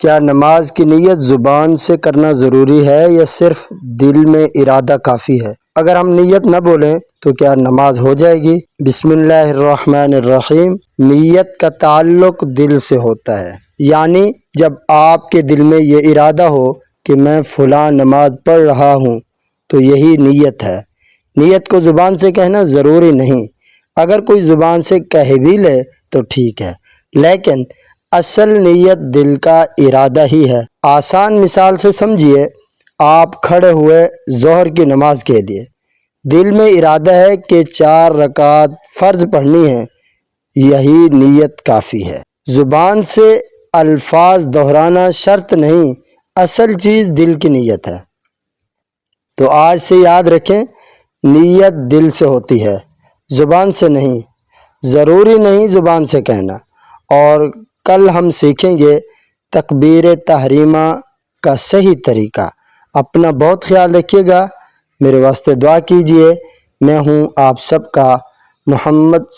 کیا نماز کی نیت زبان سے کرنا ضروری ہے یا صرف دل میں ارادہ کافی ہے؟ اگر ہم نیت نہ بولیں تو کیا نماز ہو جائے گی؟ بسم اللہ الرحمن الرحیم۔ نیت کا تعلق دل سے ہوتا ہے، یعنی جب آپ کے دل میں یہ ارادہ ہو کہ میں فلاں نماز پڑھ رہا ہوں تو یہی نیت ہے۔ نیت کو زبان سے کہنا ضروری نہیں، اگر کوئی زبان سے کہہ بھی لے تو ٹھیک ہے، لیکن اصل نیت دل کا ارادہ ہی ہے۔ آسان مثال سے سمجھیے، آپ کھڑے ہوئے ظہر کی نماز کے لیے، دل میں ارادہ ہے کہ 4 رکعت فرض پڑھنی ہے، یہی نیت کافی ہے۔ زبان سے الفاظ دہرانا شرط نہیں، اصل چیز دل کی نیت ہے۔ تو آج سے یاد رکھیں، نیت دل سے ہوتی ہے، زبان سے نہیں۔ ضروری نہیں زبان سے کہنا۔ اور کل ہم سیکھیں گے تکبیر تحریمہ کا صحیح طریقہ۔ اپنا بہت خیال رکھیے گا، میرے واسطے دعا کیجیے۔ میں ہوں آپ سب کا محمد